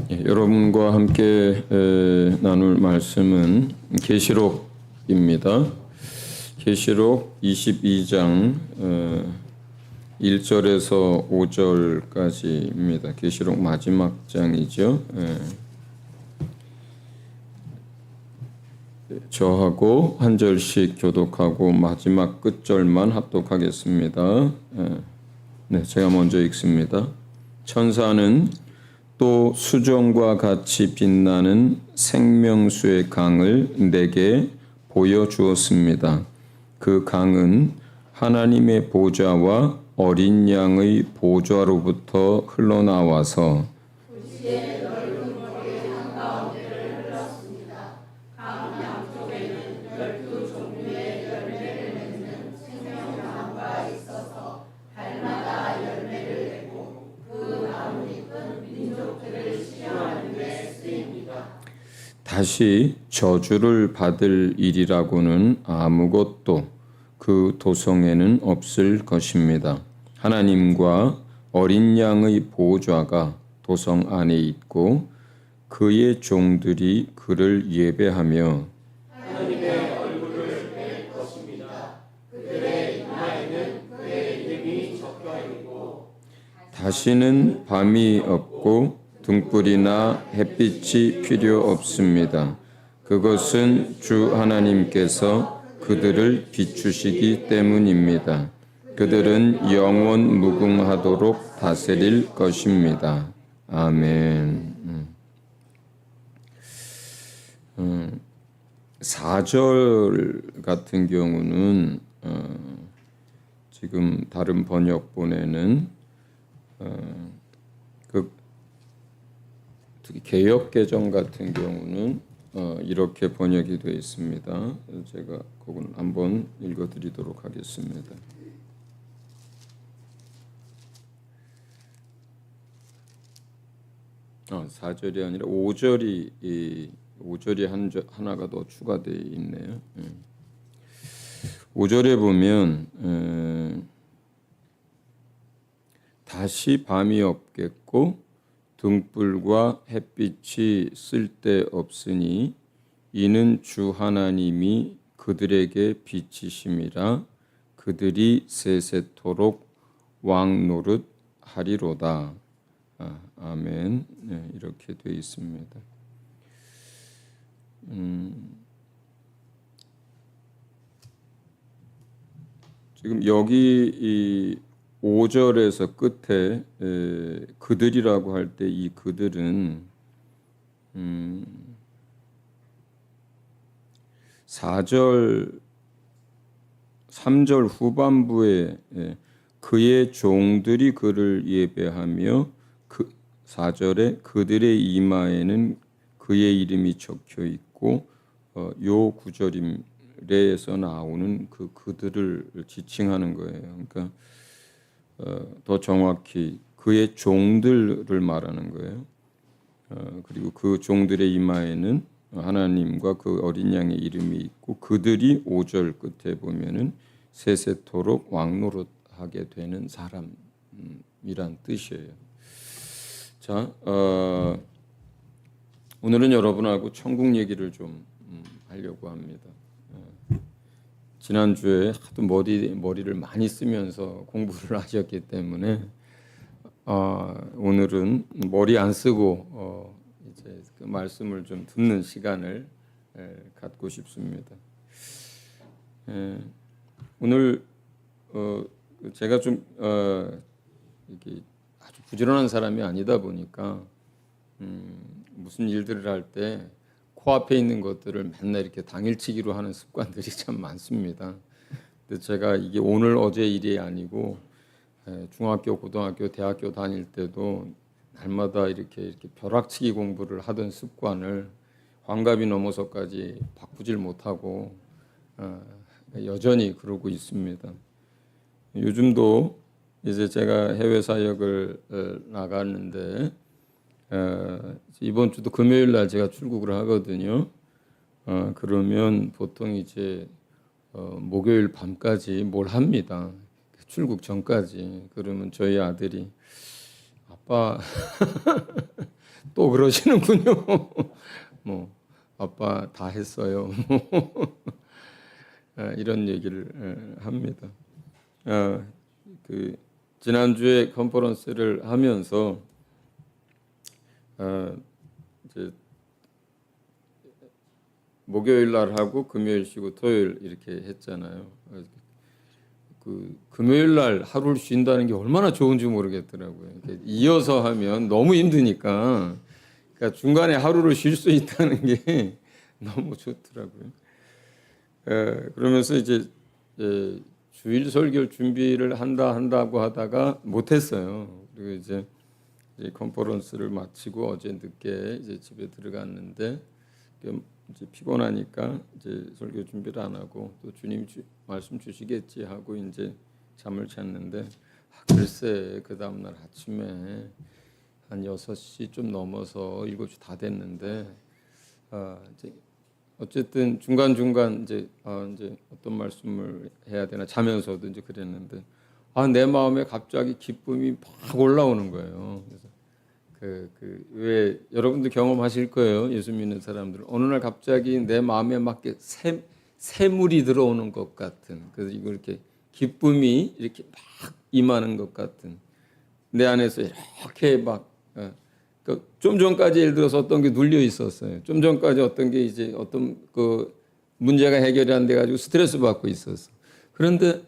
여러분과 함께 나눌 말씀은 계시록입니다. 계시록 22장 1절에서 5절까지입니다. 계시록 마지막 장이죠. 저하고 한 절씩 교독하고 마지막 끝절만 합독하겠습니다. 네, 제가 먼저 읽습니다. 천사는 또 수정과 같이 빛나는 생명수의 강을 내게 보여주었습니다. 그 강은 하나님의 보좌와 어린 양의 보좌로부터 흘러나와서 다시 저주를 받을 일이라고는 아무것도 그 도성에는 없을 것입니다. 하나님과 어린 양의 보좌가 도성 안에 있고 그의 종들이 그를 예배하며 하나님의 얼굴을 뵐 것입니다. 그들의 이마에는 그의 이름이 적혀 있고 다시는 밤이 없고 등불이나 햇빛이 필요 없습니다. 그것은 주 하나님께서 그들을 비추시기 때문입니다. 그들은 영원 무궁하도록 다스릴 것입니다. 아멘. 4절 같은 경우는 지금 다른 번역본에는 특히 개역개정 같은 경우는 이렇게 번역이 되어 있습니다. 제가 그건 한번 읽어드리도록 하겠습니다. 4절이 아니라 5절이 하나가 더 추가되어 있네요. 5절에 보면 다시 밤이 없겠고 등불과 햇빛이 쓸데없으니 이는 주 하나님이 그들에게 빛이심이라 그들이 세세토록 왕 노릇하리로다. 아멘. 네, 이렇게 되어 있습니다. 지금 여기 이 5절에서 끝에 그들이라고 할 때 이 그들은 4절 3절 후반부에 그의 종들이 그를 예배하며 그 4절에 그들의 이마에는 그의 이름이 적혀 있고 요 구절에서 나오는 그들을 지칭하는 거예요. 그러니까 더 정확히 그의 종들을 말하는 거예요. 그리고 그 종들의 이마에는 하나님과 그 어린 양의 이름이 있고 그들이 5절 끝에 보면은 세세토록 왕노릇하게 되는 사람이란 뜻이에요. 자, 오늘은 여러분하고 천국 얘기를 좀 하려고 합니다. 지난주에 하도 머리를 많이 쓰면서 공부를 하셨기 때문에 오늘은 머리 안 쓰고 이제 그 말씀을 좀 듣는 시간을 갖고 싶습니다. 오늘 제가 좀 이렇게 아주 부지런한 사람이 아니다 보니까 무슨 일들을 할 때 코앞에 있는 것들을 맨날 이렇게 당일치기로 하는 습관들이 참 많습니다. 근데 제가 이게 오늘 어제 일이 아니고 중학교, 고등학교, 대학교 다닐 때도 날마다 이렇게 벼락치기 공부를 하던 습관을 환갑이 넘어서까지 바꾸질 못하고 여전히 그러고 있습니다. 요즘도 이제 제가 해외 사역을 나갔는데 이번 주도 금요일 날 제가 출국을 하거든요. 그러면 보통 이제 목요일 밤까지 뭘 합니다. 출국 전까지. 그러면 저희 아들이 아빠 또 그러시는군요. 뭐 아빠 다 했어요. 이런 얘기를 합니다. 그 지난주에 컨퍼런스를 하면서 이제 목요일 날 하고 금요일 쉬고 토요일 이렇게 했잖아요. 그 금요일 날 하루를 쉰다는 게 얼마나 좋은지 모르겠더라고요. 이어서 하면 너무 힘드니까, 그러니까 중간에 하루를 쉴 수 있다는 게 너무 좋더라고요. 그러면서 이제 주일 설교 준비를 한다고 하다가 못했어요. 그리고 이제 컨퍼런스를 마치고 어제 늦게 이제 집에 들어갔는데 이제 피곤하니까 이제 설교 준비를 안 하고 또 주님 말씀 주시겠지 하고 이제 잠을 잤는데 글쎄 그 다음 날 아침에 한 6시 좀 넘어서 7시 다 됐는데 이제 어쨌든 중간중간 이제 어떤 말씀을 해야 되나 자면서도 이제 그랬는데 내 마음에 갑자기 기쁨이 막 올라오는 거예요. 그래서 왜 여러분도 경험하실 거예요. 예수 믿는 사람들은 어느 날 갑자기 내 마음에 맞게 새물이 들어오는 것 같은, 그래서 이거 이렇게 기쁨이 이렇게 막 임하는 것 같은, 내 안에서 이렇게 막 좀 전까지 예를 들어서 어떤 게 눌려 있었어요. 좀 전까지 어떤 게 이제 어떤 그 문제가 해결이 안 돼 가지고 스트레스 받고 있었어. 그런데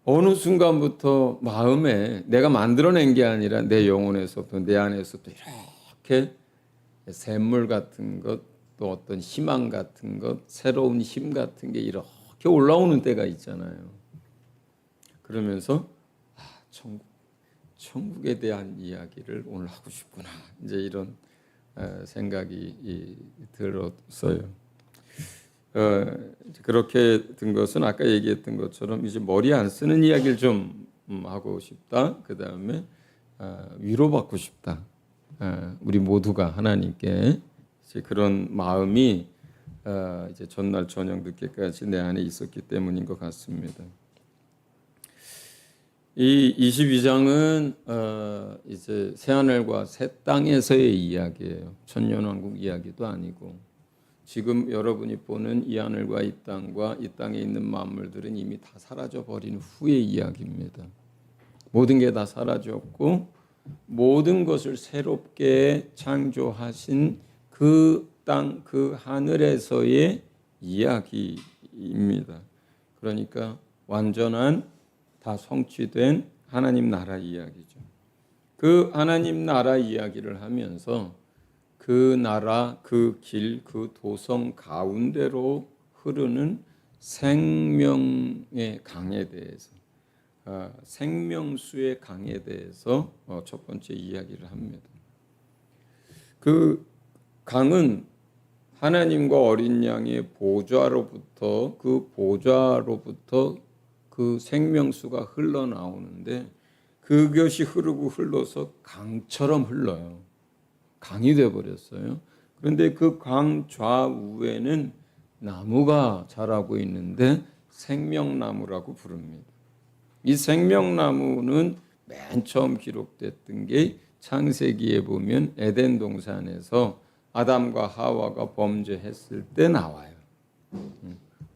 어느 순간부터 마음에 내가 만들어낸 게 아니라 내 영혼에서부터 내 안에서부터 이렇게 샘물 같은 것, 또 어떤 희망 같은 것, 새로운 힘 같은 게 이렇게 올라오는 때가 있잖아요. 그러면서 천국에 대한 이야기를 오늘 하고 싶구나, 이제 이런 생각이 들었어요. 그렇게 든 것은 아까 얘기했던 것처럼 이제 머리 안 쓰는 이야기를 좀 하고 싶다. 그 다음에 위로받고 싶다. 우리 모두가 하나님께 이제 그런 마음이 이제 전날 저녁 늦게까지 내 안에 있었기 때문인 것 같습니다. 이 22장은 이제 새하늘과 새 땅에서의 이야기예요. 천년왕국 이야기도 아니고, 지금 여러분이 보는 이 하늘과 이 땅과 이 땅에 있는 만물들은 이미 다 사라져 버린 후의 이야기입니다. 모든 게 다 사라졌고 모든 것을 새롭게 창조하신 그 땅, 그 하늘에서의 이야기입니다. 그러니까 완전한 다 성취된 하나님 나라 이야기죠. 그 하나님 나라 이야기를 하면서 그 나라, 그 길, 그 도성 가운데로 흐르는 생명의 강에 대해서, 생명수의 강에 대해서 첫 번째 이야기를 합니다. 그 강은 하나님과 어린 양의 보좌로부터 그 생명수가 흘러나오는데 그것이 흐르고 흘러서 강처럼 흘러요. 강이 되어버렸어요. 그런데 그 강 좌우에는 나무가 자라고 있는데 생명나무라고 부릅니다. 이 생명나무는 맨 처음 기록됐던 게 창세기에 보면 에덴 동산에서 아담과 하와가 범죄했을 때 나와요.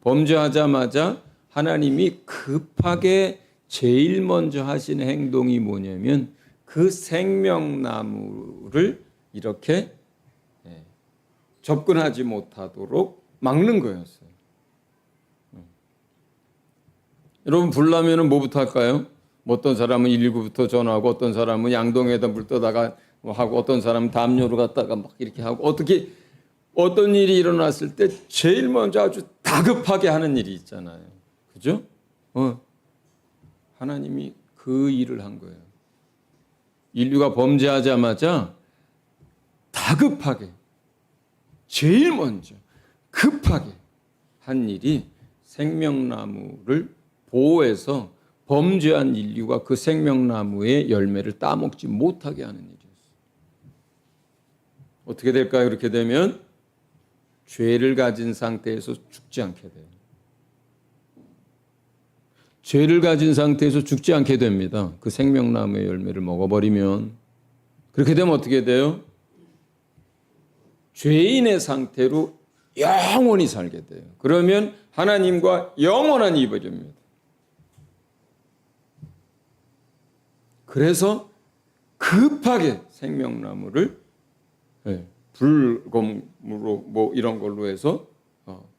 범죄하자마자 하나님이 급하게 제일 먼저 하신 행동이 뭐냐면 그 생명나무를 이렇게 접근하지 못하도록 막는 거였어요. 여러분, 불 나면은 뭐부터 할까요? 어떤 사람은 119부터 전화하고, 어떤 사람은 양동에다 물 떠다가 하고, 어떤 사람은 담요로 갔다가 막 이렇게 하고, 어떤 일이 일어났을 때 제일 먼저 아주 다급하게 하는 일이 있잖아요. 그죠? 하나님이 그 일을 한 거예요. 인류가 범죄하자마자 다급하게, 제일 먼저 급하게 한 일이 생명나무를 보호해서 범죄한 인류가 그 생명나무의 열매를 따먹지 못하게 하는 일이었어요. 어떻게 될까요? 그렇게 되면 죄를 가진 상태에서 죽지 않게 돼요. 죄를 가진 상태에서 죽지 않게 됩니다. 그 생명나무의 열매를 먹어버리면. 그렇게 되면 어떻게 돼요? 죄인의 상태로 영원히 살게 돼요. 그러면 하나님과 영원한 이별입니다. 그래서 급하게 생명나무를 불검으로 뭐 이런 걸로 해서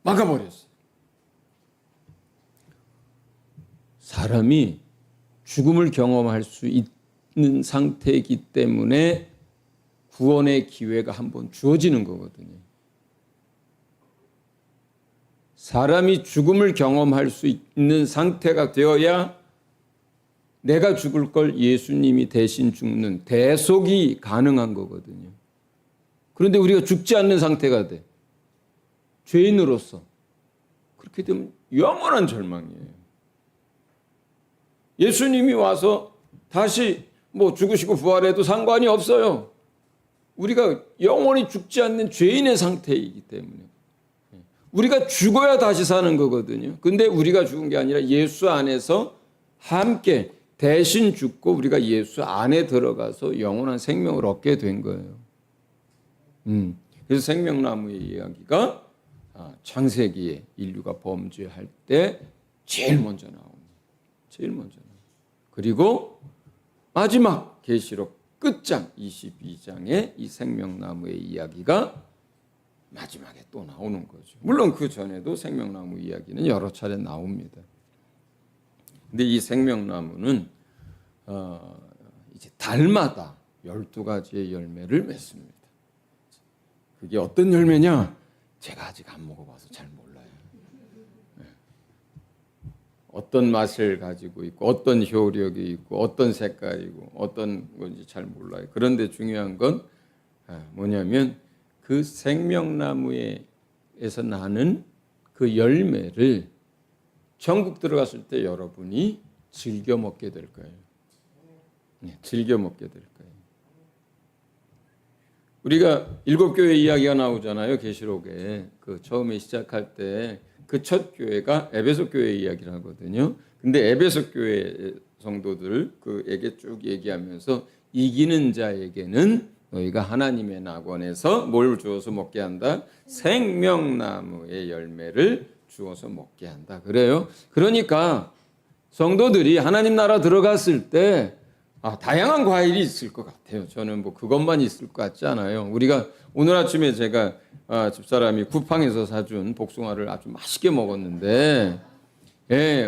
막아버렸어요. 사람이 죽음을 경험할 수 있는 상태이기 때문에 구원의 기회가 한번 주어지는 거거든요. 사람이 죽음을 경험할 수 있는 상태가 되어야 내가 죽을 걸 예수님이 대신 죽는 대속이 가능한 거거든요. 그런데 우리가 죽지 않는 상태가 돼. 죄인으로서. 그렇게 되면 영원한 절망이에요. 예수님이 와서 다시 뭐 죽으시고 부활해도 상관이 없어요. 우리가 영원히 죽지 않는 죄인의 상태이기 때문에. 우리가 죽어야 다시 사는 거거든요. 근데 우리가 죽은 게 아니라 예수 안에서 함께 대신 죽고 우리가 예수 안에 들어가서 영원한 생명을 얻게 된 거예요. 그래서 생명나무의 이야기가 창세기에 인류가 범죄할 때 제일 먼저 나옵니다. 제일 먼저 나옵니다. 그리고 마지막 계시록 끝장 22장에 이 생명나무의 이야기가 마지막에 또 나오는 거죠. 물론 그 전에도 생명나무 이야기는 여러 차례 나옵니다. 근데 이 생명나무는 이제 달마다 12가지의 열매를 맺습니다. 그게 어떤 열매냐? 제가 아직 안 먹어봐서 잘 몰라요. 어떤 맛을 가지고 있고 어떤 효력이 있고 어떤 색깔이고 어떤 건지 잘 몰라요. 그런데 중요한 건 뭐냐면 그 생명나무에서 나는 그 열매를 천국 들어갔을 때 여러분이 즐겨 먹게 될 거예요. 즐겨 먹게 될 거예요. 우리가 7교회 이야기가 나오잖아요. 계시록에. 그 처음에 시작할 때 그 첫 교회가 에베소 교회 이야기를 하거든요. 근데 에베소 교회 성도들 그에게 쭉 얘기하면서 이기는 자에게는 너희가 하나님의 낙원에서 뭘 주어서 먹게 한다? 생명나무의 열매를 주어서 먹게 한다. 그래요. 그러니까 성도들이 하나님 나라 들어갔을 때 다양한 과일이 있을 것 같아요. 저는 뭐 그것만 있을 것 같지 않아요. 우리가 오늘 아침에 제가 집사람이 쿠팡에서 사준 복숭아를 아주 맛있게 먹었는데,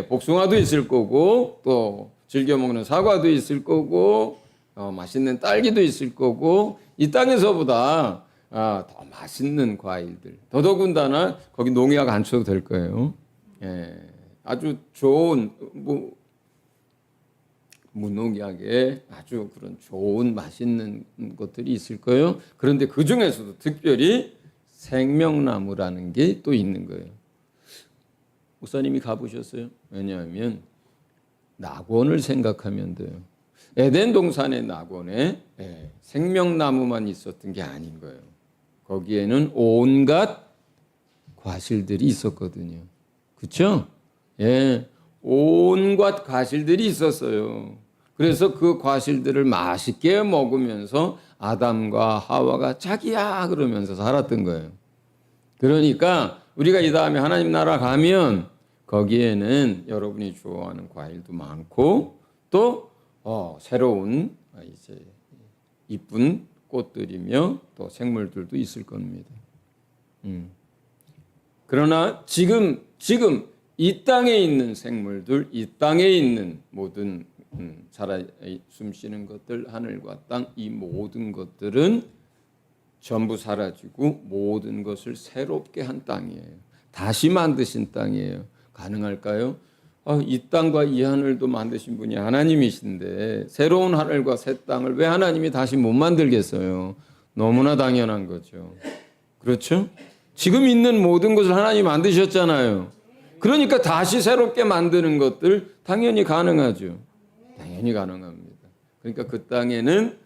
복숭아도 있을 거고 또 즐겨 먹는 사과도 있을 거고 맛있는 딸기도 있을 거고 이 땅에서보다 더 맛있는 과일들. 더더군다나 거기 농약 안 쳐도 될 거예요. 아주 좋은 무농약에 아주 그런 좋은 맛있는 것들이 있을 거예요. 그런데 그 중에서도 특별히 생명나무라는 게 또 있는 거예요. 목사님이 가보셨어요? 왜냐하면 낙원을 생각하면 돼요. 에덴 동산의 낙원에 생명나무만 있었던 게 아닌 거예요. 거기에는 온갖 과실들이 있었거든요. 그렇죠? 온갖 과실들이 있었어요. 그래서 그 과실들을 맛있게 먹으면서 아담과 하와가 자기야 그러면서 살았던 거예요. 그러니까 우리가 이 다음에 하나님 나라 가면 거기에는 여러분이 좋아하는 과일도 많고 또 새로운 이제 이쁜 꽃들이며 또 생물들도 있을 겁니다. 그러나 지금 이 땅에 있는 생물들, 이 땅에 있는 모든 살아 숨쉬는 것들, 하늘과 땅, 이 모든 것들은 전부 사라지고 모든 것을 새롭게 한 땅이에요. 다시 만드신 땅이에요. 가능할까요? 이 땅과 이 하늘도 만드신 분이 하나님이신데 새로운 하늘과 새 땅을 왜 하나님이 다시 못 만들겠어요? 너무나 당연한 거죠. 그렇죠? 지금 있는 모든 것을 하나님이 만드셨잖아요. 그러니까 다시 새롭게 만드는 것들 당연히 가능하죠. 당연히 가능합니다. 그러니까 그 땅에는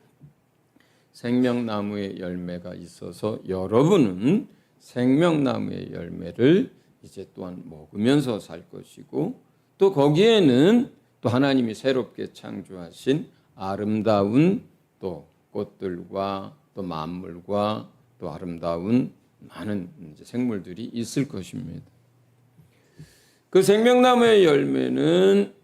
생명나무의 열매가 있어서 여러분은 생명나무의 열매를 이제 또한 먹으면서 살 것이고 또 거기에는 또 하나님이 새롭게 창조하신 아름다운 또 꽃들과 또 만물과 또 아름다운 많은 이제 생물들이 있을 것입니다. 그 생명나무의 열매는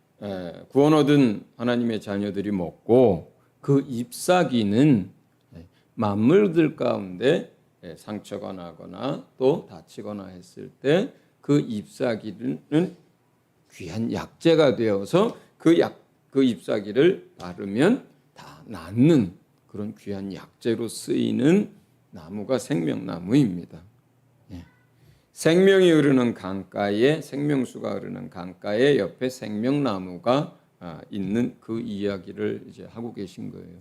구원 얻은 하나님의 자녀들이 먹고 그 잎사귀는 만물들 가운데 상처가 나거나 또 다치거나 했을 때 그 잎사귀는 귀한 약재가 되어서 그 잎사귀를 바르면 다 낫는 그런 귀한 약재로 쓰이는 나무가 생명나무입니다. 생명이 흐르는 강가에 생명수가 흐르는 강가에 옆에 생명나무가 있는 그 이야기를 이제 하고 계신 거예요.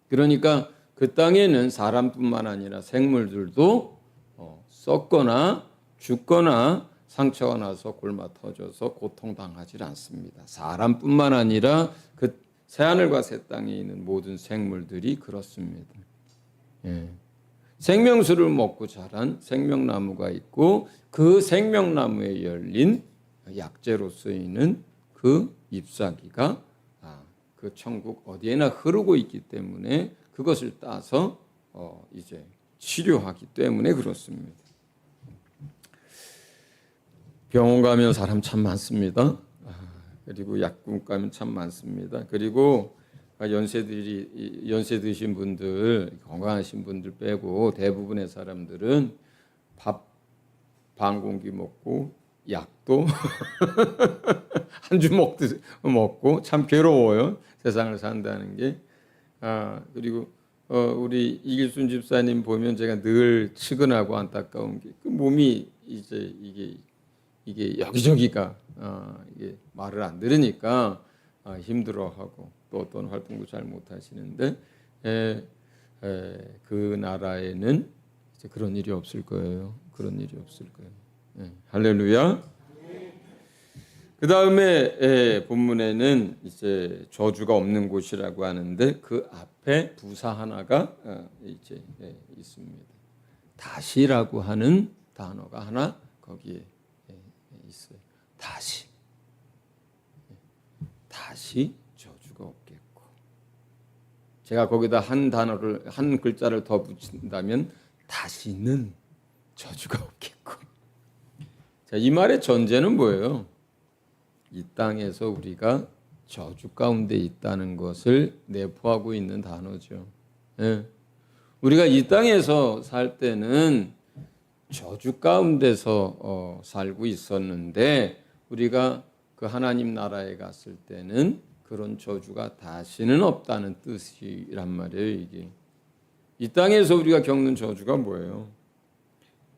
그러니까 그 땅에는 사람뿐만 아니라 생물들도 썩거나 죽거나 상처가 나서 골마 터져서 고통당하지 않습니다. 사람뿐만 아니라 그 새하늘과 새 땅에 있는 모든 생물들이 그렇습니다. 생명수를 먹고 자란 생명나무가 있고 그 생명나무에 열린 약재로 쓰이는 그 잎사귀가 그 천국 어디에나 흐르고 있기 때문에 그것을 따서 이제 치료하기 때문에 그렇습니다. 병원 가면 사람 참 많습니다. 그리고 약국 가면 참 많습니다. 그리고 연세 드신 분들, 건강하신 분들 빼고 대부분의 사람들은 밥 반 공기 먹고 약도 한 주먹 먹고 참 괴로워요. 세상을 산다는 게. 그리고 우리 이길순 집사님 보면 제가 늘 측은하고 안타까운 게 그 몸이 이제 이게 여기저기가 이게 말을 안 들으니까 힘들어하고 또 어떤 활동도 잘 못하시는데 그 나라에는 이제 그런 일이 없을 거예요. 그런 일이 없을 거예요. 할렐루야. 그 다음에 본문에는 이제 저주가 없는 곳이라고 하는데 그 앞에 부사 하나가 이제 있습니다. 다시라고 하는 단어가 하나 거기에 있어요. 다시 저주가 없겠고. 제가 거기다 한 글자를 더 붙인다면 다시는 저주가 없겠고. 자, 이 말의 전제는 뭐예요? 이 땅에서 우리가 저주 가운데 있다는 것을 내포하고 있는 단어죠. 우리가 이 땅에서 살 때는 저주 가운데서 살고 있었는데 우리가 그 하나님 나라에 갔을 때는 그런 저주가 다시는 없다는 뜻이란 말이에요. 이게 이 땅에서 우리가 겪는 저주가 뭐예요?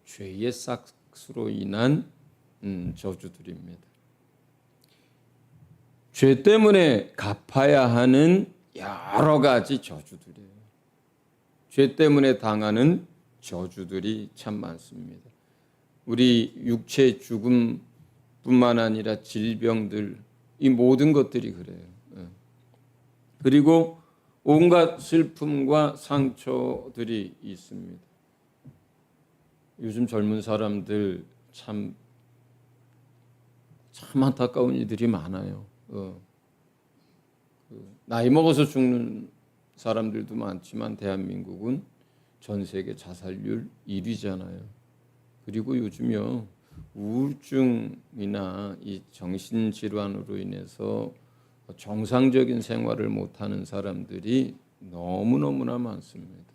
죄의 싹수로 인한 저주들입니다. 죄 때문에 갚아야 하는 여러 가지 저주들이에요. 죄 때문에 당하는 저주들이 참 많습니다. 우리 육체 죽음뿐만 아니라 질병들, 이 모든 것들이 그래요. 그리고 온갖 슬픔과 상처들이 있습니다. 요즘 젊은 사람들 참 안타까운 일들이 많아요. 나이 먹어서 죽는 사람들도 많지만 대한민국은 전 세계 자살률 1위잖아요. 그리고 요즘요 우울증이나 이 정신질환으로 인해서 정상적인 생활을 못하는 사람들이 너무너무나 많습니다.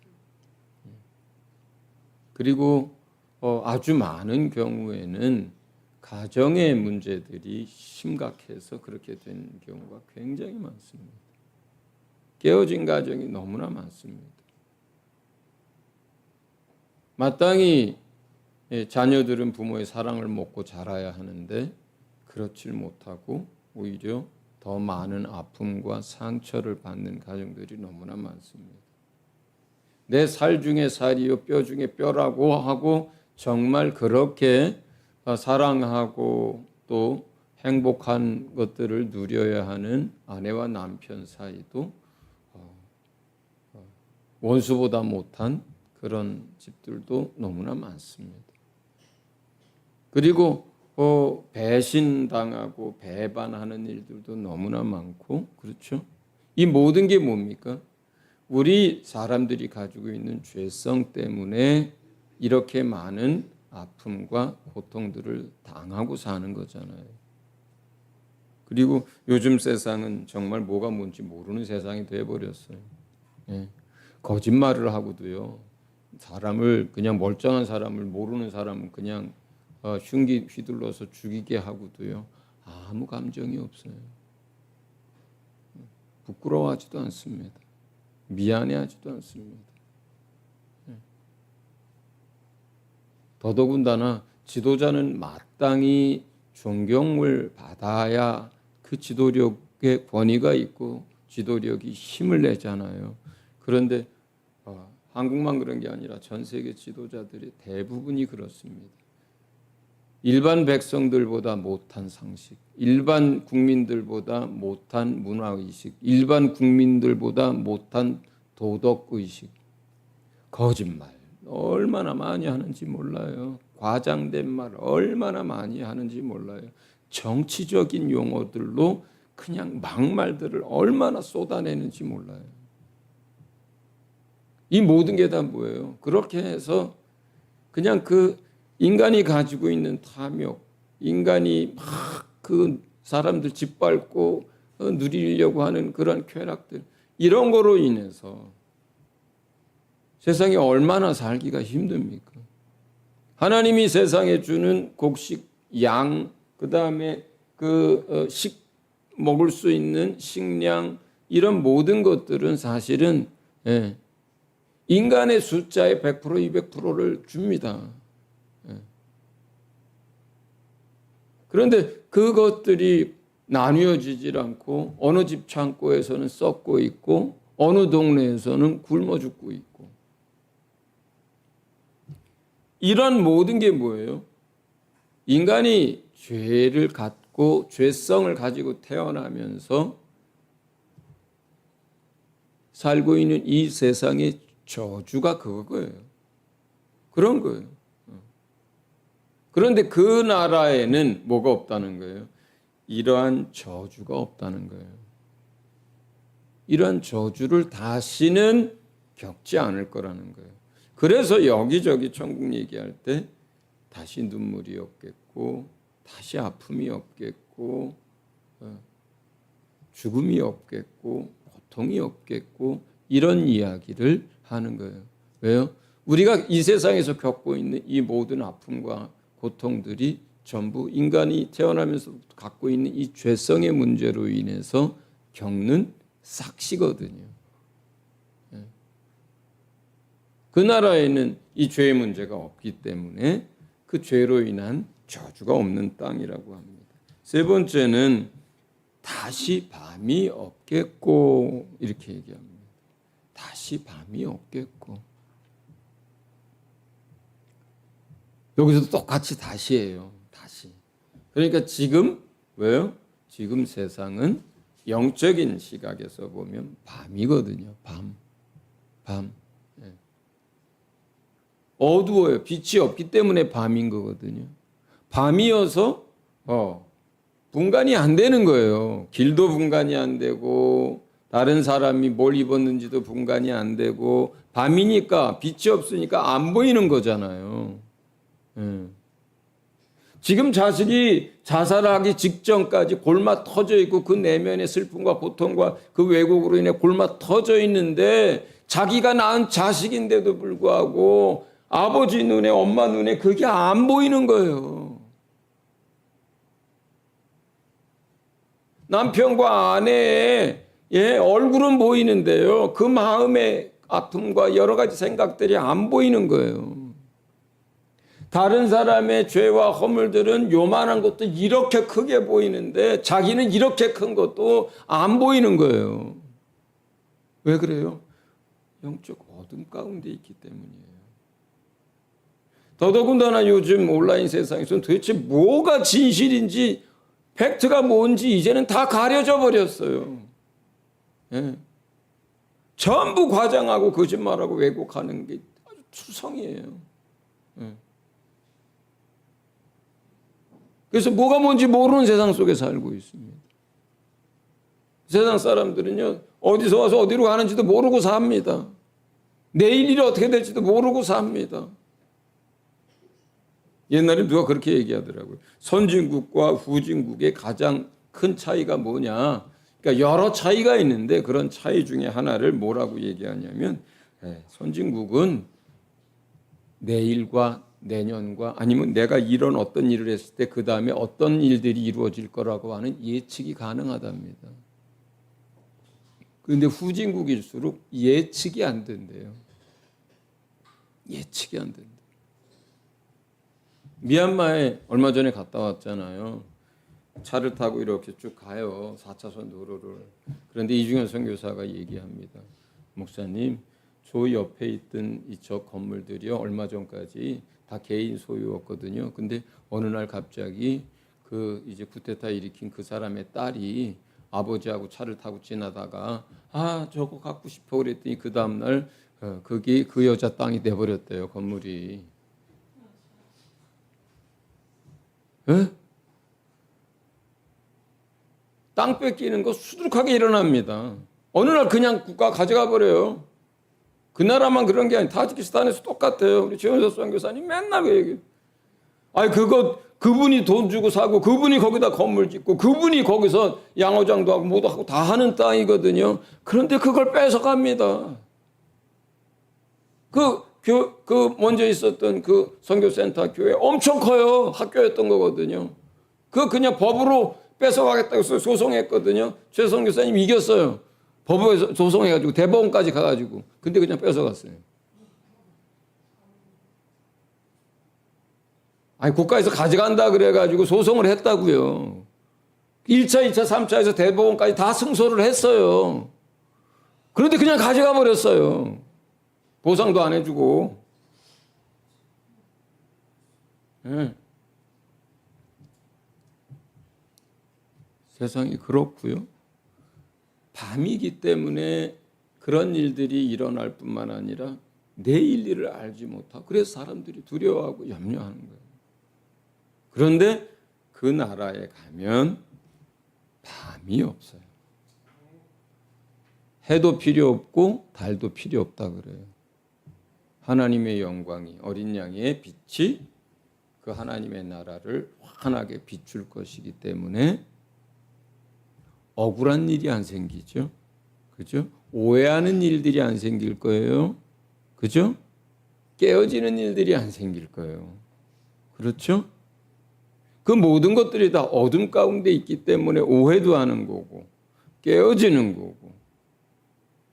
그리고 아주 많은 경우에는 가정의 문제들이 심각해서 그렇게 된 경우가 굉장히 많습니다. 깨어진 가정이 너무나 많습니다. 마땅히 자녀들은 부모의 사랑을 먹고 자라야 하는데 그렇지 못하고 오히려 더 많은 아픔과 상처를 받는 가정들이 너무나 많습니다. 내 살 중에 살이요 뼈 중에 뼈라고 하고 정말 그렇게 사랑하고 또 행복한 것들을 누려야 하는 아내와 남편 사이도 원수보다 못한 그런 집들도 너무나 많습니다. 그리고 배신당하고 배반하는 일들도 너무나 많고 그렇죠? 이 모든 게 뭡니까? 우리 사람들이 가지고 있는 죄성 때문에 이렇게 많은 아픔과 고통들을 당하고 사는 거잖아요. 그리고 요즘 세상은 정말 뭐가 뭔지 모르는 세상이 돼버렸어요. 예. 거짓말을 하고도요. 사람을 그냥 멀쩡한 사람을 모르는 사람은 그냥 흉기 휘둘러서 죽이게 하고도요. 아무 감정이 없어요. 부끄러워하지도 않습니다. 미안해하지도 않습니다. 더더군다나 지도자는 마땅히 존경을 받아야 그 지도력에 권위가 있고 지도력이 힘을 내잖아요. 그런데 한국만 그런 게 아니라 전 세계 지도자들이 대부분이 그렇습니다. 일반 백성들보다 못한 상식, 일반 국민들보다 못한 문화의식, 일반 국민들보다 못한 도덕의식, 거짓말 얼마나 많이 하는지 몰라요. 과장된 말 얼마나 많이 하는지 몰라요. 정치적인 용어들로 그냥 막말들을 얼마나 쏟아내는지 몰라요. 이 모든 게 다 뭐예요? 그렇게 해서 그냥 그 인간이 가지고 있는 탐욕, 인간이 막 그 사람들 짓밟고 누리려고 하는 그런 쾌락들, 이런 거로 인해서 세상에 얼마나 살기가 힘듭니까? 하나님이 세상에 주는 곡식, 양, 그 다음에 먹을 수 있는 식량, 이런 모든 것들은 사실은 인간의 숫자의 100%, 200%를 줍니다. 그런데 그것들이 나뉘어지질 않고 어느 집 창고에서는 썩고 있고 어느 동네에서는 굶어 죽고 있고, 이런 모든 게 뭐예요? 인간이 죄를 갖고 죄성을 가지고 태어나면서 살고 있는 이 세상의 저주가 그거예요. 그런 거예요. 그런데 그 나라에는 뭐가 없다는 거예요? 이러한 저주가 없다는 거예요. 이러한 저주를 다시는 겪지 않을 거라는 거예요. 그래서 여기저기 천국 얘기할 때 다시 눈물이 없겠고, 다시 아픔이 없겠고, 죽음이 없겠고, 고통이 없겠고, 이런 이야기를 하는 거예요. 왜요? 우리가 이 세상에서 겪고 있는 이 모든 아픔과 고통들이 전부 인간이 태어나면서 갖고 있는 이 죄성의 문제로 인해서 겪는 삭시거든요. 그 나라에는 이 죄의 문제가 없기 때문에 그 죄로 인한 저주가 없는 땅이라고 합니다. 세 번째는 다시 밤이 없겠고, 이렇게 얘기합니다. 다시 밤이 없겠고. 여기서도 똑같이 다시예요. 다시. 그러니까 지금 왜요? 지금 세상은 영적인 시각에서 보면 밤이거든요. 밤. 어두워요. 빛이 없기 때문에 밤인 거거든요. 밤이어서 분간이 안 되는 거예요. 길도 분간이 안 되고, 다른 사람이 뭘 입었는지도 분간이 안 되고, 밤이니까 빛이 없으니까 안 보이는 거잖아요. 지금 자식이 자살하기 직전까지 골마 터져 있고 그 내면의 슬픔과 고통과 그 왜곡으로 인해 골마 터져 있는데, 자기가 낳은 자식인데도 불구하고 아버지 눈에, 엄마 눈에 그게 안 보이는 거예요. 남편과 아내의 얼굴은 보이는데요, 그 마음의 아픔과 여러 가지 생각들이 안 보이는 거예요. 다른 사람의 죄와 허물들은 요만한 것도 이렇게 크게 보이는데 자기는 이렇게 큰 것도 안 보이는 거예요. 왜 그래요? 영적 어둠 가운데 있기 때문이에요. 더더군다나 요즘 온라인 세상에서는 도대체 뭐가 진실인지, 팩트가 뭔지 이제는 다 가려져 버렸어요. 전부 과장하고 거짓말하고 왜곡하는 게 아주 투성이에요. 그래서 뭐가 뭔지 모르는 세상 속에 살고 있습니다. 세상 사람들은요, 어디서 와서 어디로 가는지도 모르고 삽니다. 내일 일이 어떻게 될지도 모르고 삽니다. 옛날에 누가 그렇게 얘기하더라고요. 선진국과 후진국의 가장 큰 차이가 뭐냐? 그러니까 여러 차이가 있는데 그런 차이 중에 하나를 뭐라고 얘기하냐면 선진국은 내일과 내년과 아니면 내가 이런 어떤 일을 했을 때 그 다음에 어떤 일들이 이루어질 거라고 하는 예측이 가능하답니다. 그런데 후진국일수록 예측이 안 된대요. 예측이 안 된다. 미얀마에 얼마 전에 갔다 왔잖아요. 차를 타고 이렇게 쭉 가요. 4차선 도로를. 그런데 이중현 선교사가 얘기합니다. 목사님, 저 옆에 있던 이쪽 건물들이요. 얼마 전까지 다 개인 소유였거든요. 근데 어느 날 갑자기 그 이제 쿠데타 일으킨 그 사람의 딸이 아버지하고 차를 타고 지나다가 저거 갖고 싶어 그랬더니 그 다음 날 그게 그 여자 땅이 돼버렸대요. 건물이. 에? 땅 뺏기는 거 수두룩하게 일어납니다. 어느 날 그냥 국가 가져가 버려요. 그 나라만 그런 게 아니라 타지키스탄에서 똑같아요. 우리 최원석 선교사님 맨날 그 얘기. 그분이 돈 주고 사고 그분이 거기다 건물 짓고 그분이 거기서 양어장도 하고 뭐도 하고 다 하는 땅이거든요. 그런데 그걸 뺏어갑니다. 그 먼저 있었던 그 선교센터 교회 엄청 커요. 학교였던 거거든요. 그냥 법으로 뺏어가겠다고 해서 소송했거든요. 최 선교사님 이겼어요. 법원에서 소송해가지고 대법원까지 가가지고. 근데 그냥 뺏어갔어요. 국가에서 가져간다 그래가지고 소송을 했다고요. 1차, 2차, 3차에서 대법원까지 다 승소를 했어요. 그런데 그냥 가져가 버렸어요. 보상도 안 해주고. 네. 세상이 그렇고요. 밤이기 때문에 그런 일들이 일어날 뿐만 아니라 내일 일을 알지 못하고 그래서 사람들이 두려워하고 염려하는 거예요. 그런데 그 나라에 가면 밤이 없어요. 해도 필요 없고 달도 필요 없다 그래요. 하나님의 영광이 어린 양의 빛이 그 하나님의 나라를 환하게 비출 것이기 때문에 억울한 일이 안 생기죠. 그죠? 오해하는 일들이 안 생길 거예요. 그죠? 깨어지는 일들이 안 생길 거예요. 그렇죠? 그 모든 것들이 다 어둠 가운데 있기 때문에 오해도 하는 거고 깨어지는 거고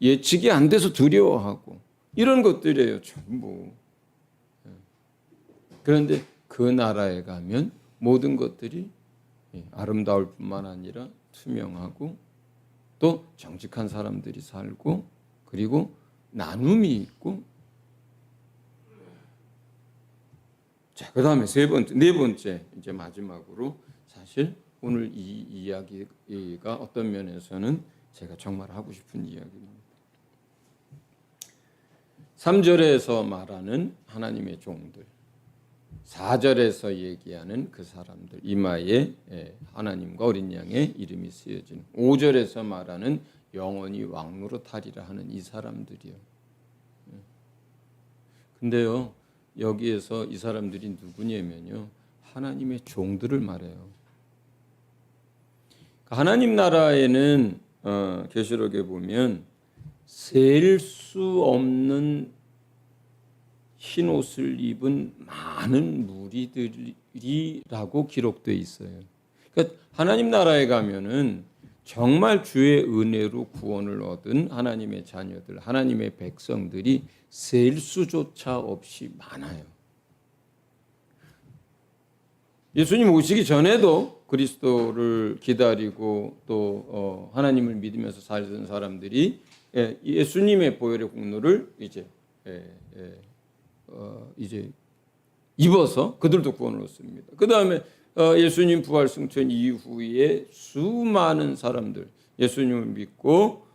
예측이 안 돼서 두려워하고 이런 것들이에요. 전부. 그런데 그 나라에 가면 모든 것들이 아름다울 뿐만 아니라 투명하고 또 정직한 사람들이 살고 그리고 나눔이 있고 자, 그 다음에 네 번째 이제 마지막으로 사실 오늘 이 이야기가 어떤 면에서는 제가 정말 하고 싶은 이야기입니다. 3절에서 말하는 하나님의 종들 4절에서 얘기하는 그 사람들 이마에 하나님과 어린 양의 이름이 쓰여진 5절에서 말하는 영원히 왕노릇하리라 하는 이 사람들이요. 근데요 여기에서 이 사람들이 누구냐면요 하나님의 종들을 말해요. 하나님 나라에는 계시록에 보면 셀 수 없는 흰 옷을 입은 많은 무리들이라고 기록되어 있어요. 그러니까 하나님 나라에 가면은 정말 주의 은혜로 구원을 얻은 하나님의 자녀들, 하나님의 백성들이 셀 수조차 없이 많아요. 예수님 오시기 전에도 그리스도를 기다리고 또 하나님을 믿으면서 살던 사람들이 예수님의 보혈의 공로를 이제 입어서 그들도 구원을 얻습니다. 그 다음에 예수님 부활 승천 이후에 수많은 사람들 예수님을 믿고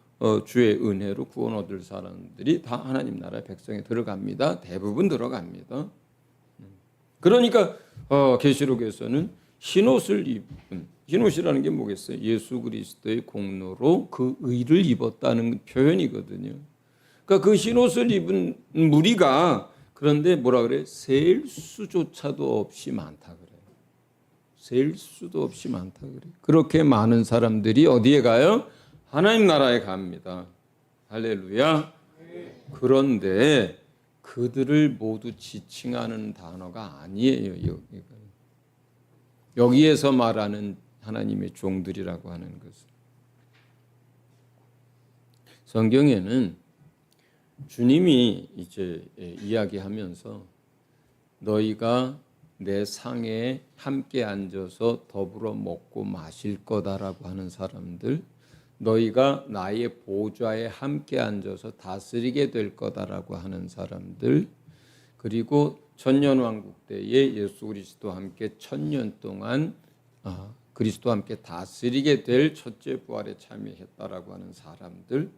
주의 은혜로 구원 얻을 사람들이 다 하나님 나라의 백성에 들어갑니다. 대부분 들어갑니다. 그러니까 계시록에서는 흰옷을 입은 흰옷이라는 게 뭐겠어요? 예수 그리스도의 공로로 그 의를 입었다는 표현이거든요. 그러니까 그 흰옷을 입은 무리가 그런데 뭐라 그래? 셀 수조차도 없이 많다 그래요. 셀 수도 없이 많다 그래요. 그렇게 많은 사람들이 어디에 가요? 하나님 나라에 갑니다. 할렐루야. 그런데 그들을 모두 지칭하는 단어가 아니에요. 여기에서 말하는 하나님의 종들이라고 하는 것은. 성경에는 주님이 이제 이야기하면서 너희가 내 상에 함께 앉아서 더불어 먹고 마실 거다라고 하는 사람들, 너희가 나의 보좌에 함께 앉아서 다스리게 될 거다라고 하는 사람들, 그리고 천년왕국 때에 예수 그리스도와 함께 1000년 동안 그리스도와 함께 다스리게 될 첫째 부활에 참여했다라고 하는 사람들,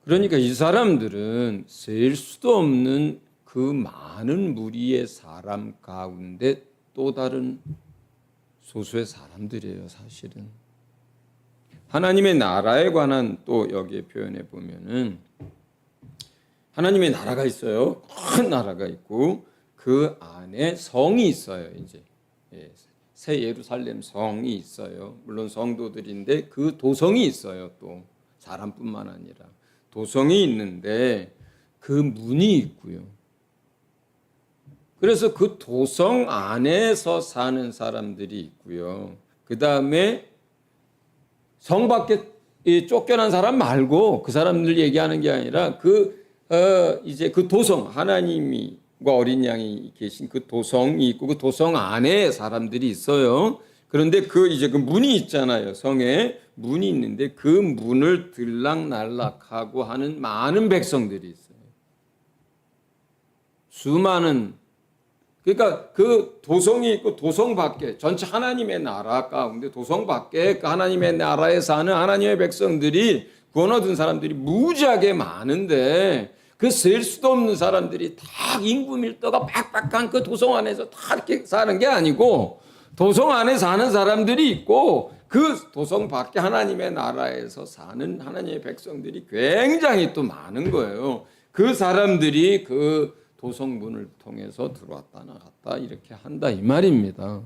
그러니까 이 사람들은 셀 수도 없는 그 많은 무리의 사람 가운데 또 다른 소수의 사람들이에요. 사실은 하나님의 나라에 관한 또 여기에 표현해 보면은 하나님의 나라가 있어요. 큰 나라가 있고 그 안에 성이 있어요. 이제 새 예루살렘 성이 있어요. 물론 성도들인데 그 도성이 있어요. 또 사람뿐만 아니라 도성이 있는데 그 문이 있고요. 그래서 그 도성 안에서 사는 사람들이 있고요. 그 다음에 성 밖에 쫓겨난 사람 말고 그 사람들 얘기하는 게 아니라 이제 그 도성, 하나님과 어린 양이 계신 그 도성이 있고 그 도성 안에 사람들이 있어요. 그런데 이제 그 문이 있잖아요. 성에 문이 있는데 그 문을 들락날락하고 하는 많은 백성들이 있어요. 수많은, 그러니까 그 도성이 있고 도성 밖에 전체 하나님의 나라 가운데 도성 밖에 그 하나님의 나라에 사는 하나님의 백성들이 구원 얻은 사람들이 무지하게 많은데 그 셀 수도 없는 사람들이 다 인구 밀도가 빡빡한 그 도성 안에서 다 이렇게 사는 게 아니고 도성 안에 사는 사람들이 있고 그 도성 밖에 하나님의 나라에서 사는 하나님의 백성들이 굉장히 또 많은 거예요. 그 사람들이 그 도성문을 통해서 들어왔다 나갔다 이렇게 한다 이 말입니다.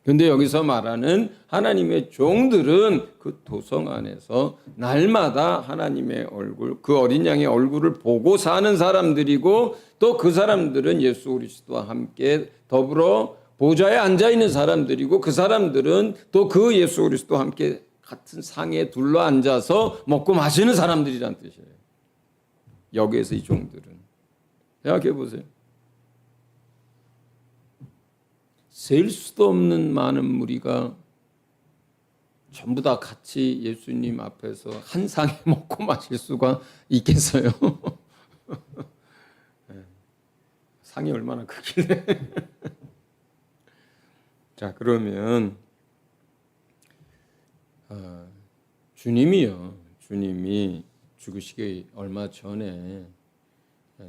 그런데 여기서 말하는 하나님의 종들은 그 도성 안에서 날마다 하나님의 얼굴, 그 어린 양의 얼굴을 보고 사는 사람들이고 또 그 사람들은 예수 그리스도와 함께 더불어 보좌에 앉아 있는 사람들이고 그 사람들은 또 그 예수 그리스도와 함께 같은 상에 둘러 앉아서 먹고 마시는 사람들이란 뜻이에요. 여기에서 이 종들은 생각해 보세요. 셀 수도 없는 많은 무리가 전부 다 같이 예수님 앞에서 한 상에 먹고 마실 수가 있겠어요? 상이 얼마나 크길래. 자, 그러면 주님이 죽으시기 얼마 전에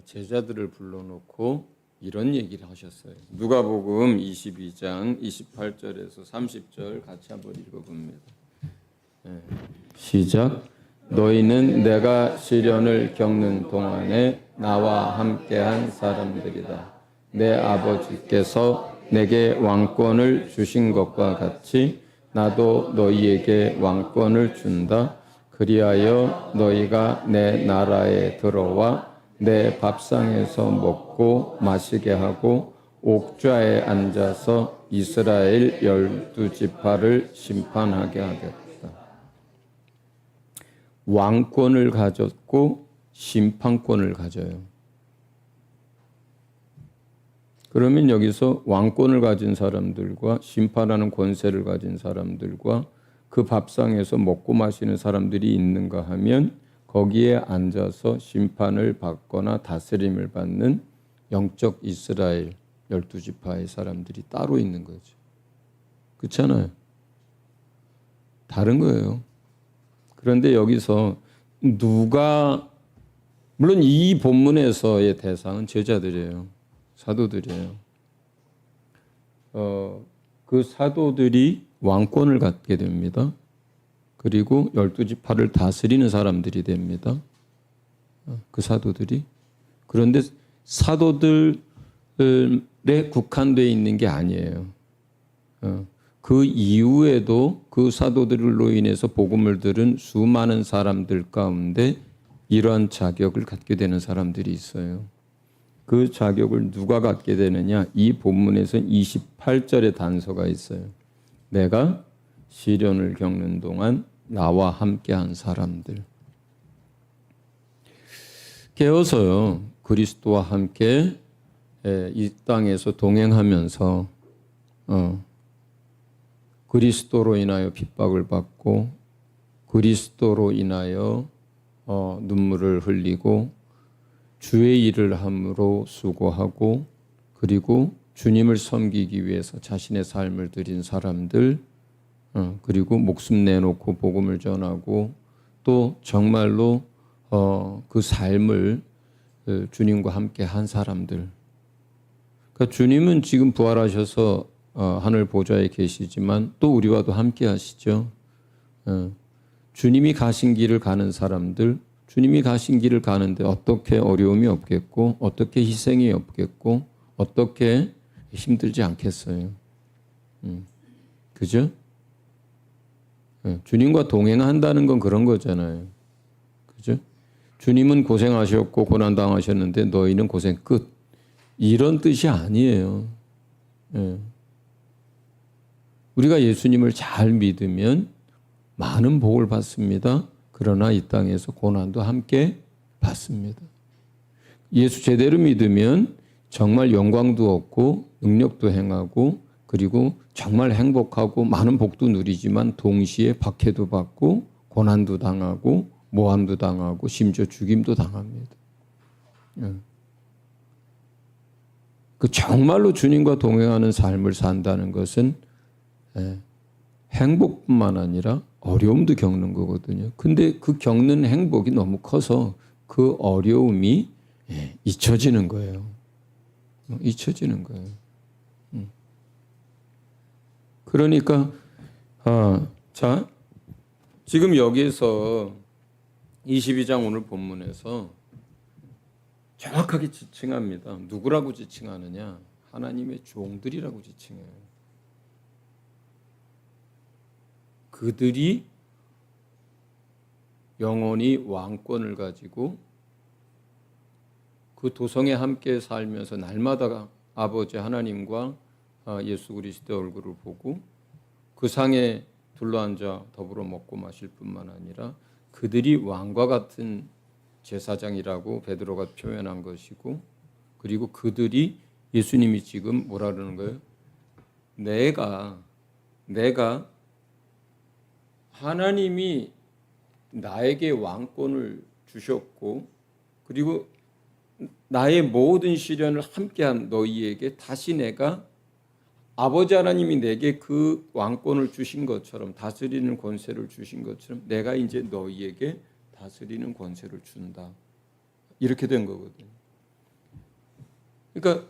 제자들을 불러놓고 이런 얘기를 하셨어요. 누가복음 22장 28절에서 30절 같이 한번 읽어봅니다. 시작. 너희는 내가 시련을 겪는 동안에 나와 함께한 사람들이다. 내 아버지께서 내게 왕권을 주신 것과 같이 나도 너희에게 왕권을 준다. 그리하여 너희가 내 나라에 들어와 내 밥상에서 먹고 마시게 하고 옥좌에 앉아서 이스라엘 12지파를 심판하게 하겠다. 왕권을 가졌고 심판권을 가져요. 그러면 여기서 왕권을 가진 사람들과 심판하는 권세를 가진 사람들과 그 밥상에서 먹고 마시는 사람들이 있는가 하면 거기에 앉아서 심판을 받거나 다스림을 받는 영적 이스라엘 12지파의 사람들이 따로 있는 거죠. 그렇잖아요. 다른 거예요. 그런데 여기서 물론 이 본문에서의 대상은 제자들이에요. 사도들이에요. 그 사도들이 왕권을 갖게 됩니다. 그리고 12지파를 다스리는 사람들이 됩니다. 그 사도들이. 그런데 사도들 국한되어 있는 게 아니에요. 그 이후에도 그 사도들로 인해서 복음을 들은 수많은 사람들 가운데 이러한 자격을 갖게 되는 사람들이 있어요. 그 자격을 누가 갖게 되느냐? 이 본문에서 28절의 단서가 있어요. 내가 시련을 겪는 동안 나와 함께한 사람들. 깨어서요. 그리스도와 함께 이 땅에서 동행하면서 그리스도로 인하여 핍박을 받고 그리스도로 인하여 눈물을 흘리고 주의 일을 함으로 수고하고 그리고 주님을 섬기기 위해서 자신의 삶을 드린 사람들 그리고 목숨 내놓고 복음을 전하고 또 정말로 그 삶을 주님과 함께 한 사람들. 그러니까 주님은 지금 부활하셔서 하늘 보좌에 계시지만 또 우리와도 함께 하시죠. 주님이 가신 길을 가는 사람들, 주님이 가신 길을 가는데 어떻게 어려움이 없겠고 어떻게 희생이 없겠고 어떻게 힘들지 않겠어요. 그죠? 주님과 동행한다는 건 그런 거잖아요. 그죠? 주님은 고생하셨고 고난당하셨는데 너희는 고생 끝. 이런 뜻이 아니에요. 우리가 예수님을 잘 믿으면 많은 복을 받습니다. 그러나 이 땅에서 고난도 함께 받습니다. 예수 제대로 믿으면 정말 영광도 얻고 능력도 행하고 그리고 정말 행복하고 많은 복도 누리지만 동시에 박해도 받고 고난도 당하고 모함도 당하고 심지어 죽임도 당합니다. 그 정말로 주님과 동행하는 삶을 산다는 것은 행복뿐만 아니라 어려움도 겪는 거거든요. 근데 그 겪는 행복이 너무 커서 그 어려움이 잊혀지는 거예요. 잊혀지는 거예요. 그러니까 자 지금 여기에서 22장 오늘 본문에서 정확하게 지칭합니다. 누구라고 지칭하느냐? 하나님의 종들이라고 지칭해요. 그들이 영원히 왕권을 가지고 그 도성에 함께 살면서 날마다 아버지 하나님과 예수 그리스도의 얼굴을 보고 그 상에 둘러앉아 더불어 먹고 마실 뿐만 아니라 그들이 왕과 같은 제사장이라고 베드로가 표현한 것이고 그리고 그들이 예수님이 지금 뭐라 그러는 거예요? 내가 하나님이 나에게 왕권을 주셨고 그리고 나의 모든 시련을 함께한 너희에게 다시 내가 아버지 하나님이 내게 그 왕권을 주신 것처럼 다스리는 권세를 주신 것처럼 내가 이제 너희에게 다스리는 권세를 준다. 이렇게 된 거거든요. 그러니까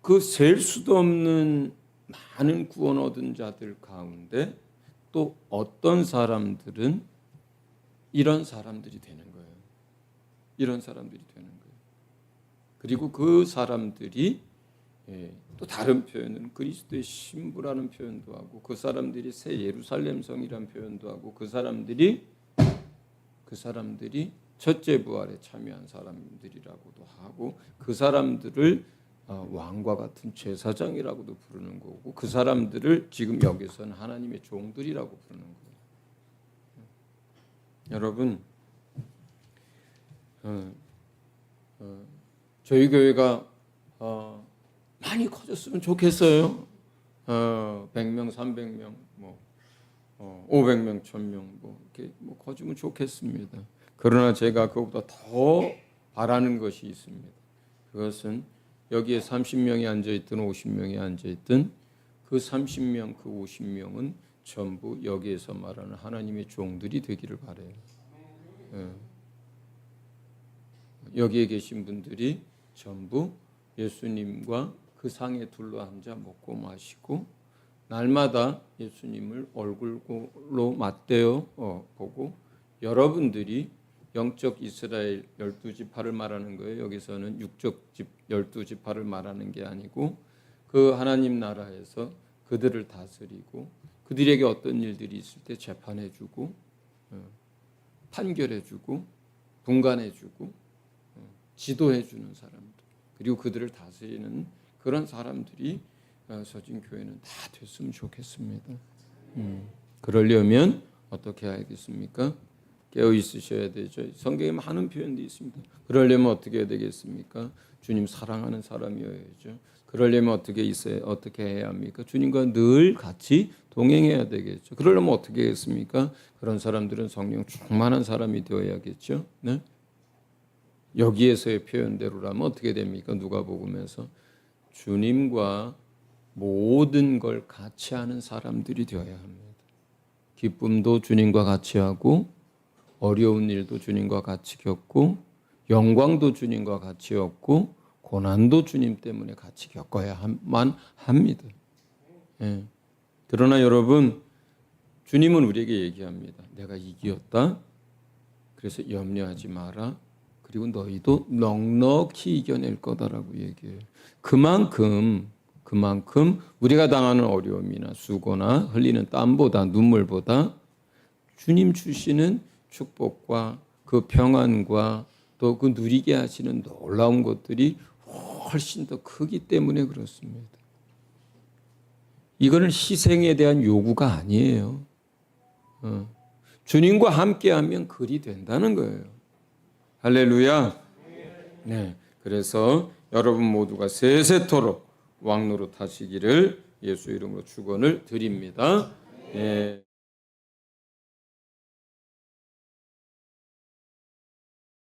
그 셀 수도 없는 많은 구원 얻은 자들 가운데 또 어떤 사람들은 이런 사람들이 되는 거예요. 이런 사람들이 되는 거예요. 그리고 그 사람들이 또 다른 표현은 그리스도의 신부라는 표현도 하고 그 사람들이 새 예루살렘 성이라는 표현도 하고 그 사람들이 첫째 부활에 참여한 사람들이라고도 하고 그 사람들을 왕과 같은 제사장이라고도 부르는 거고 그 사람들을 지금 여기서는 하나님의 종들이라고 부르는 거예요. 여러분 저희 교회가 많이 커졌으면 좋겠어요. 100명, 300명, 500명, 1000명 이렇게 커지면 좋겠습니다. 그러나 제가 그것보다 더 바라는 것이 있습니다. 그것은 여기에 30명이 앉아있든 50명이 앉아있든 그 30명, 그 50명은 전부 여기에서 말하는 하나님의 종들이 되기를 바라요. 여기에 계신 분들이 전부 예수님과 그 상에 둘러앉아 먹고 마시고 날마다 예수님을 얼굴로 맞대어 보고 여러분들이 영적 이스라엘 12지파를 말하는 거예요. 여기서는 육적 12지파를 말하는 게 아니고 그 하나님 나라에서 그들을 다스리고 그들에게 어떤 일들이 있을 때 재판해주고 판결해주고 분간해주고 지도해주는 사람들 그리고 그들을 다스리는 그런 사람들이 서진 교회는 다 됐으면 좋겠습니다. 그러려면 어떻게 해야겠습니까? 깨어 있으셔야 되죠. 성경에 많은 표현도 있습니다. 그러려면 어떻게 해야 되겠습니까? 주님 사랑하는 사람이어야죠. 그러려면 어떻게 해야 합니까? 주님과 늘 같이 동행해야 되겠죠. 그러려면 어떻게 하겠습니까? 그런 사람들은 성령 충만한 사람이 되어야겠죠. 네? 여기에서의 표현대로라면 어떻게 됩니까? 누가복음에서 주님과 모든 걸 같이 하는 사람들이 되어야 합니다. 기쁨도 주님과 같이 하고 어려운 일도 주님과 같이 겪고 영광도 주님과 같이 얻고 고난도 주님 때문에 같이 겪어야만 합니다. 예. 그러나 여러분 주님은 우리에게 얘기합니다. 내가 이기었다. 그래서 염려하지 마라. 그리고 너희도 넉넉히 이겨낼 거다라고 얘기해요. 그만큼 우리가 당하는 어려움이나 수고나 흘리는 땀보다 눈물보다 주님 주시는 축복과 그 평안과 또 그 누리게 하시는 놀라운 것들이 훨씬 더 크기 때문에 그렇습니다. 이거는 희생에 대한 요구가 아니에요. 주님과 함께하면 그리 된다는 거예요. 할렐루야. 네, 그래서 여러분 모두가 세세토록 왕노릇 하시기를 예수 이름으로 축원을 드립니다. 네.